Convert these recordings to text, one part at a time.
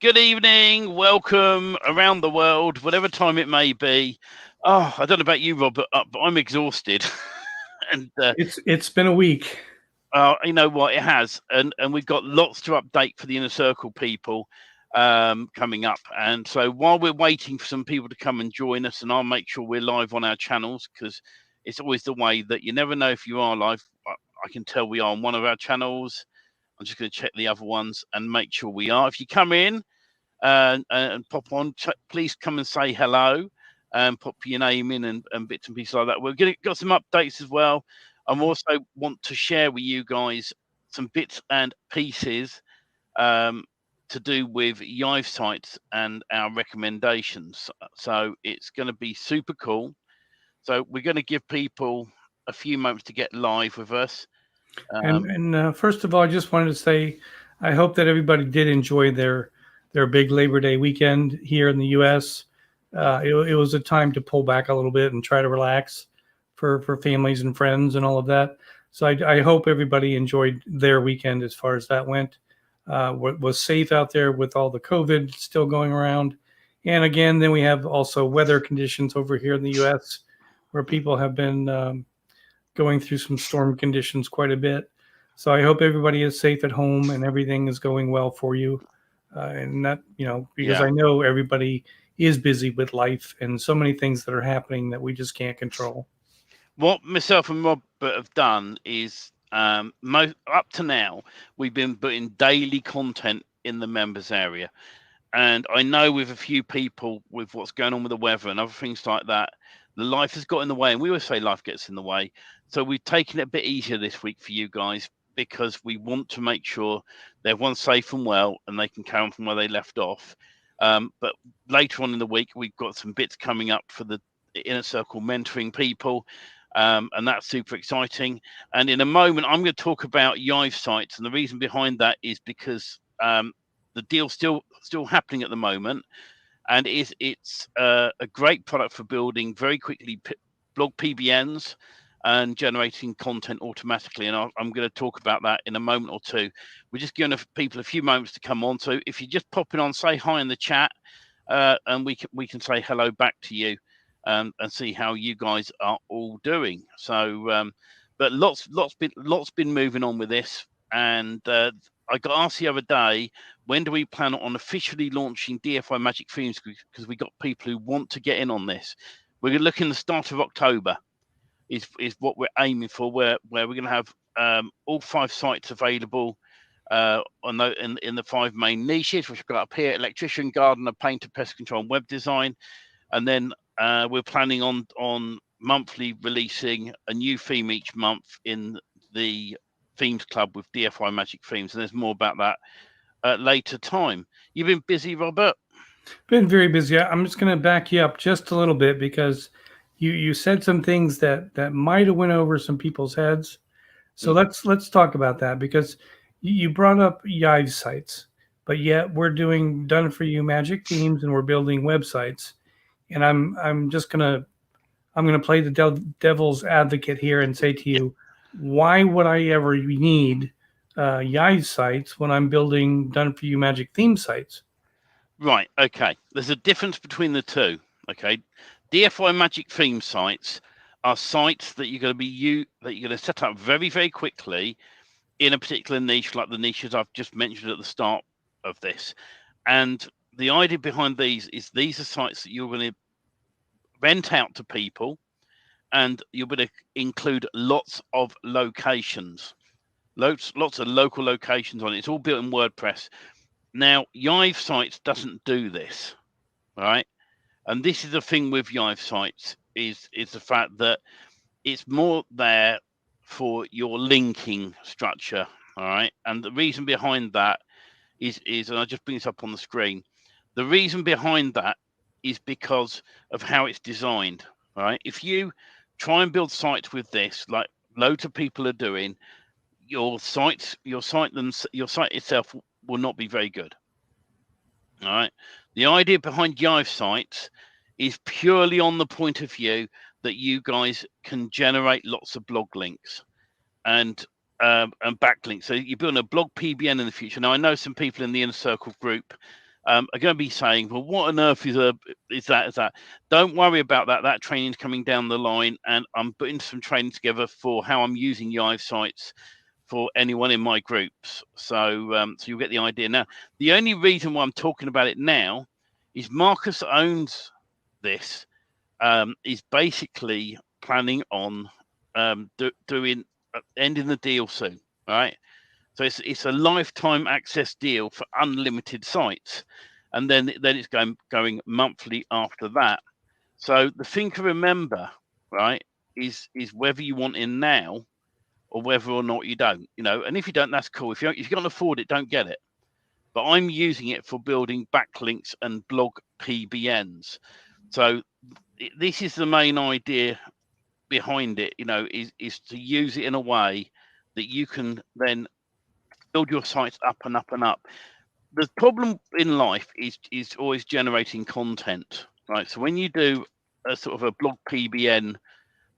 Good evening, welcome around the world, whatever time it may be. Oh, I don't know about you, Rob, but I'm exhausted, and It's been a week. you know what, it has, and we've got lots to update for the inner circle people coming up. And so while we're waiting for some people to come and join us, and I'll make sure we're live on our channels because it's always the way that you never know if you are live. I can tell we are on one of our channels. I'm just going to check the other ones and make sure we are. If you come in and pop on. Please come and say hello and pop your name in and bits and pieces like that. Got some updates as well. I also want to share with you guys some bits and pieces um, to do with Yive sites and our recommendations. So it's going to be super cool. So we're going to give people a few moments to get live with us. And first of all, I just wanted to say, I hope that everybody did enjoy their big Labor Day weekend here in the U.S. It was a time to pull back a little bit and try to relax for families and friends and all of that. So I hope everybody enjoyed their weekend as far as that went. Was safe out there with all the COVID still going around. And again, then we have also weather conditions over here in the U.S. where people have been going through some storm conditions quite a bit. So I hope everybody is safe at home and everything is going well for you. And that, because Yeah. I know everybody is busy with life and so many things that are happening that we just can't control. What myself and Rob have done is up to now we've been putting daily content in the members area, and I know with a few people with what's going on with the weather and other things like that, the life has got in the way, and we always say life gets in the way. So we've taken it a bit easier this week for you guys because we want to make sure that everyone's safe and well and they can carry on from where they left off. But later on in the week, we've got some bits coming up for the inner circle mentoring people, and that's super exciting. And in a moment, I'm going to talk about Yive sites, and the reason behind that is because the deal's still happening at the moment, and it's a great product for building very quickly blog PBNs and generating content automatically. And I'm going to talk about that in a moment or two. We're just giving people a few moments to come on. So if you're just popping on, say hi in the chat, and we can say hello back to you, and see how you guys are all doing. So, but lots been moving on with this, and I got asked the other day, when do we plan on officially launching DFY Magic Themes? Because we got people who want to get in on this. We're looking the start of October is what we're aiming for. Where we're going to have all 5 sites available in the 5 main niches, which we've got up here: electrician, gardener, painter, pest control, and web design. And then we're planning on monthly releasing a new theme each month in the Themes Club with DFY Magic Themes. And there's more about that at later time. You've been busy, Robert? Been very busy. I'm just going to back you up just a little bit because you said some things that might have went over some people's heads. So Mm. let's talk about that because you brought up Yive sites, but yet we're doing done for you magic themes and we're building websites. And I'm gonna play the devil's advocate here and say to Yeah. you, why would I ever need Yive sites when I'm building done for you magic theme sites? Right. Okay. There's a difference between the two. Okay. DFY Magic Theme sites are sites that you're going to set up very, very quickly in a particular niche, like the niches I've just mentioned at the start of this. And the idea behind these are sites that you're going to rent out to people, and you're going to include lots of locations, lots of local locations on it. It's all built in WordPress. Now, Yive sites doesn't do this, right? And this is the thing with Yive sites is the fact that it's more there for your linking structure, all right? And the reason behind that is and I just bring this up on the screen. The reason behind that is because of how it's designed, right? If you try and build sites with this, like loads of people are doing, your site itself will not be very good. All right. The idea behind Yive sites is purely on the point of view that you guys can generate lots of blog links and backlinks. So you're building a blog PBN in the future. Now I know some people in the inner circle group are going to be saying, well, what on earth is that? Is that? Don't worry about that. That training's coming down the line, and I'm putting some training together for how I'm using Yive sites for anyone in my groups. So you'll get the idea. Now, the only reason why I'm talking about it now is Marcus owns this. Is basically planning on doing ending the deal soon, right? So it's a lifetime access deal for unlimited sites, and then it's going monthly after that. So the thing to remember, right, is whether you want in now or whether or not you don't. And if you don't, that's cool. If you can't afford it, don't get it. But I'm using it for building backlinks and blog PBNs. So this is the main idea behind it. Is to use it in a way that you can then build your sites up and up and up. The problem in life is always generating content, right? So when you do a sort of a blog PBN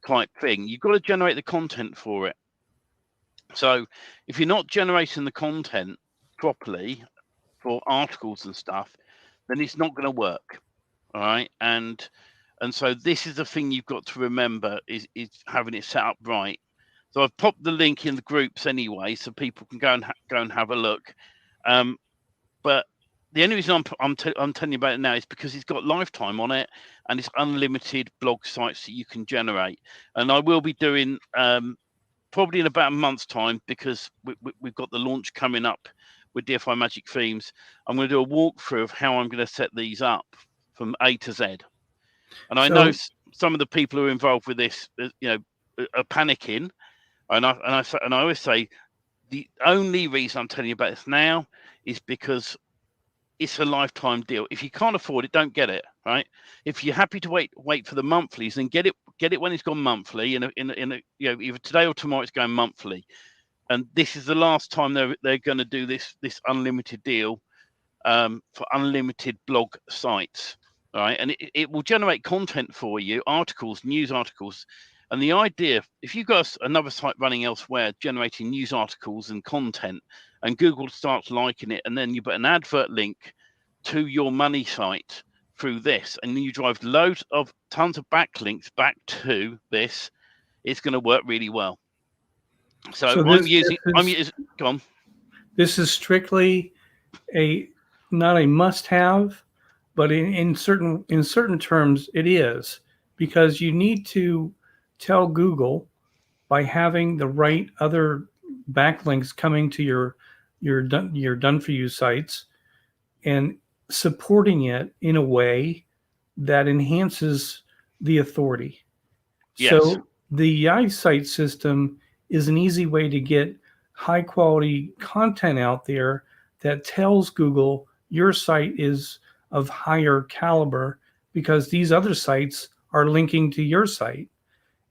type thing, you've got to generate the content for it. So if you're not generating the content properly for articles and stuff, then it's not going to work. All right. And so this is the thing you've got to remember is having it set up right. So I've popped the link in the groups anyway, so people can go and have a look. But the only reason I'm telling you about it now is because it's got lifetime on it, and it's unlimited blog sites that you can generate. And I will be doing probably in about a month's time, because we've got the launch coming up with DFY Magic Themes. I'm going to do a walkthrough of how I'm going to set these up from A to Z. And I know some of the people who are involved with this, are panicking. And I always say the only reason I'm telling you about this now is because it's a lifetime deal. If you can't afford it, don't get it. Right? If you're happy to wait for the monthlies, then get it when it's gone monthly. In either today or tomorrow it's going monthly. And this is the last time they're going to do this unlimited deal for unlimited blog sites. Right? And it will generate content for you, articles, news articles. And the idea, if you've got another site running elsewhere, generating news articles and content, and Google starts liking it, and then you put an advert link to your money site through this, and then you drive tons of backlinks back to this, it's going to work really well. So I'm using, go on. This is strictly not a must-have, but in certain terms it is, because you need to tell Google, by having the right other backlinks coming to your done for you sites and supporting it in a way that enhances the authority. Yes. So the Yive site system is an easy way to get high quality content out there that tells Google your site is of higher caliber because these other sites are linking to your site.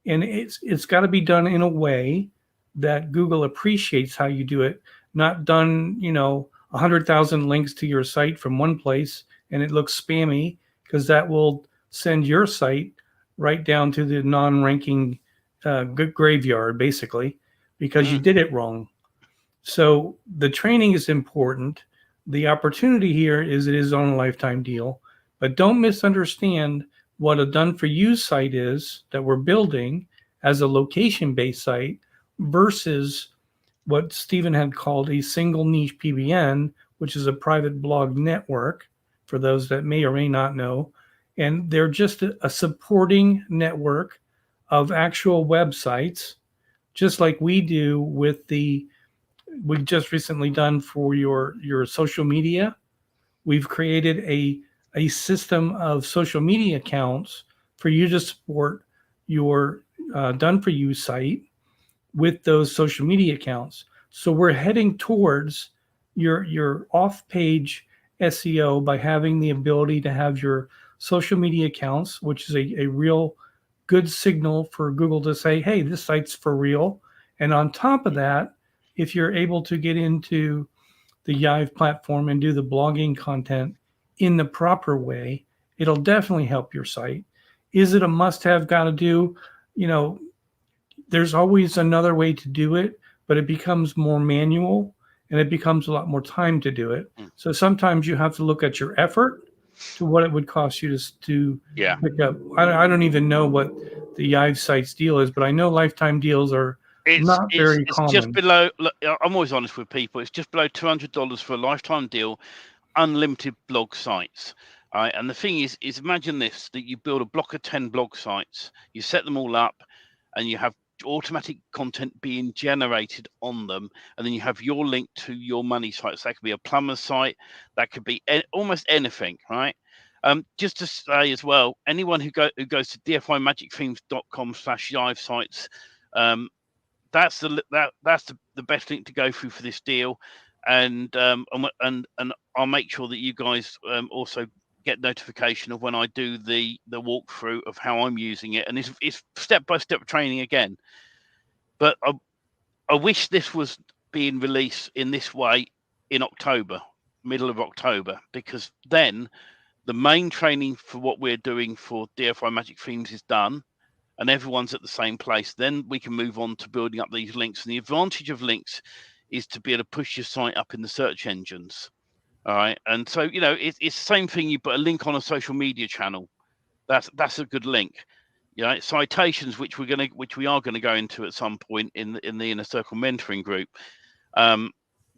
And it's got to be done in a way that Google appreciates how you do it, not done, 100,000 links to your site from one place and it looks spammy, because that will send your site right down to the non-ranking graveyard, basically, because you did it wrong. So the training is important. The opportunity here is it is on a lifetime deal, but don't misunderstand what a done-for-you site is that we're building as a location-based site versus what Stephen had called a single niche PBN, which is a private blog network, for those that may or may not know. And they're just a supporting network of actual websites, just like we do with we've just recently done for your social media. We've created a system of social media accounts for you to support your done for you site with those social media accounts. So we're heading towards your off page SEO by having the ability to have your social media accounts, which is a real good signal for Google to say, hey, this site's for real. And on top of that, if you're able to get into the Yive platform and do the blogging content in the proper way, it'll definitely help your site. Is it a must-have, got to do? There's always another way to do it, but it becomes more manual. and it becomes a lot more time to do it. Mm. So sometimes you have to look at your effort to what it would cost you to Yeah. pick up. I don't even know what the Yive Sites deal is, but I know lifetime deals are not very It's just common. below. Look, I'm always honest with people. It's just below $200 for a lifetime deal, unlimited blog sites. All right, and the thing is imagine this: that you build a block of 10 blog sites, you set them all up, and you have automatic content being generated on them, and then you have your link to your money sites. That could be a plumber's site, that could be almost anything, right? Just to say as well, anyone who goes to dfymagicthemes.com/yive sites, um, that's the best link to go through for this deal, and I'll make sure that you guys also get notification of when I do the walkthrough of how I'm using it, and it's step by step training again. But I wish this was being released in this way in October, middle of October, because then the main training for what we're doing for DFY Magic Themes is done and everyone's at the same place. Then we can move on to building up these links. And the advantage of links is to be able to push your site up in the search engines. All right. And so, it's the same thing. You put a link on a social media channel. That's a good link. Citations, which we are gonna go into at some point in the Inner Circle mentoring group,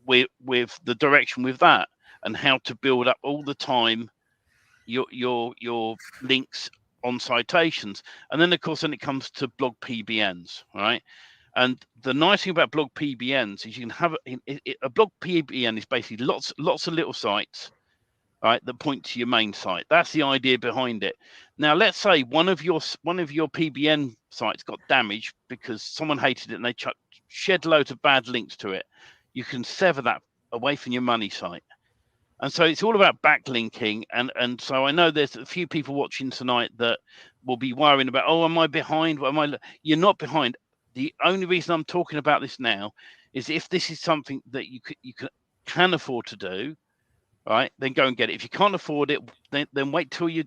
with the direction with that and how to build up all the time your links on citations. And then of course, when it comes to blog PBNs, right? And the nice thing about blog PBNs is you can have a blog PBN is basically lots of little sites, right, that point to your main site. That's the idea behind it. Now, let's say one of your PBN sites got damaged because someone hated it and they shed loads of bad links to it. You can sever that away from your money site. And so it's all about backlinking. And so I know there's a few people watching tonight that will be worrying about, oh, am I behind? What am I? You're not behind. The only reason I'm talking about this now is if this is something that you can afford to do, right, then go and get it. If you can't afford it, then wait till you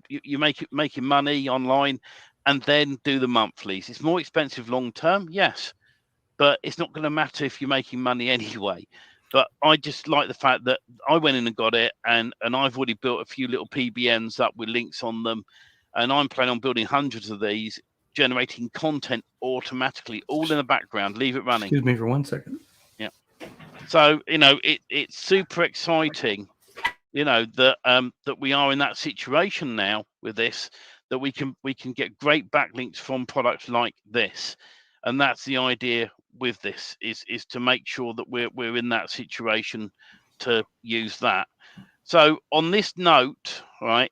making money online, and then do the monthlies. It's more expensive long term, yes, but it's not going to matter if you're making money anyway. But I just like the fact that I went in and got it, and I've already built a few little PBNs up with links on them, and I'm planning on building hundreds of these, generating content automatically, all in the background. Leave it running. Excuse me for 1 second. Yeah. So it's super exciting, that we are in that situation now with this, that we can get great backlinks from products like this, and that's the idea with this is to make sure that we're in that situation to use that. So on this note, right,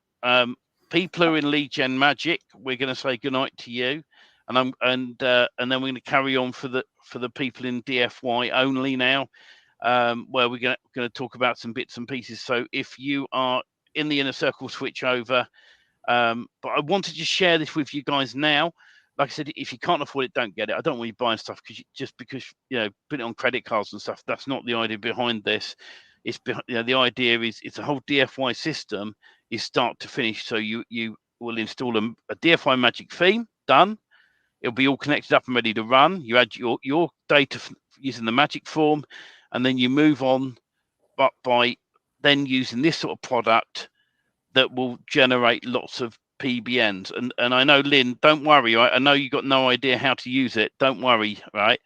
people who are in lead gen magic, we're going to say goodnight to you, and then we're going to carry on for the people in DFY only now, where we're going to talk about some bits and pieces. So if you are in the Inner Circle, switch over. But I wanted to share this with you guys now. Like I said, if you can't afford it, don't get it. I don't want you buying stuff just because put it on credit cards and stuff. That's not the idea behind this. It's the idea is it's a whole DFY system is start to finish. So you will install a DFY Magic theme, done. It'll be all connected up and ready to run. You add your data using the magic form, and then you move on, but by then using this sort of product that will generate lots of PBNs. And I know, Lynn, don't worry, right? I know you got no idea how to use it. Don't worry, right?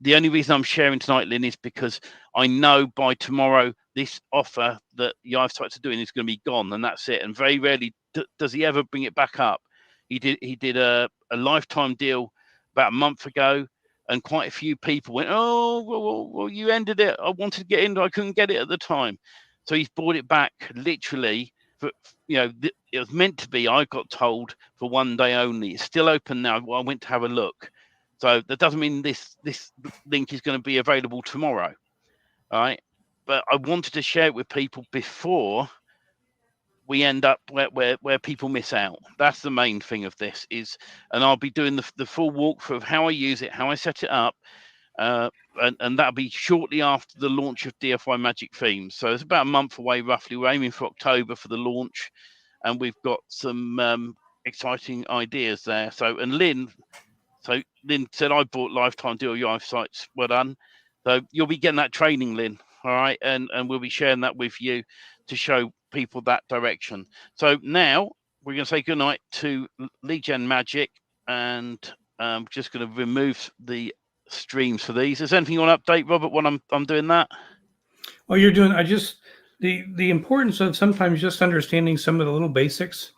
The only reason I'm sharing tonight, Lynn, is because I know by tomorrow this offer that the Yive sites are doing is going to be gone, and that's it. And very rarely does he ever bring it back up. He did a lifetime deal about a month ago, and quite a few people went, "Oh, well, you ended it. I wanted to get in, I couldn't get it at the time." So he's brought it back literally. For, it was meant to be, I got told, for one day only. It's still open now. I went to have a look. So that doesn't mean this link is going to be available tomorrow. All right. But I wanted to share it with people before we end up where people miss out. That's the main thing of this is, and I'll be doing the full walkthrough of how I use it, how I set it up. And that'll be shortly after the launch of DFY Magic Themes. So it's about a month away, roughly. We're aiming for October for the launch, and we've got some exciting ideas there. So Lynn said I bought lifetime deal Yive sites. Well done. So you'll be getting that training, Lynn. All right, and we'll be sharing that with you to show people that direction. So now we're going to say goodnight to Lead Gen Magic, and I'm just going to remove the streams for these. Is there anything you want to update, Robert, when I'm doing that? Oh, you're doing. I just the importance of sometimes just understanding some of the little basics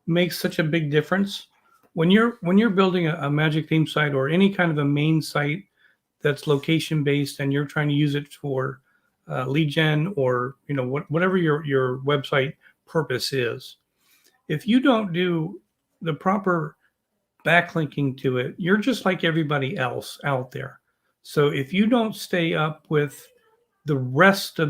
makes such a big difference when you're building a magic theme site or any kind of a main site that's location based and you're trying to use it for lead gen or whatever your website purpose is. If you don't do the proper backlinking to it, you're just like everybody else out there. So if you don't stay up with the rest of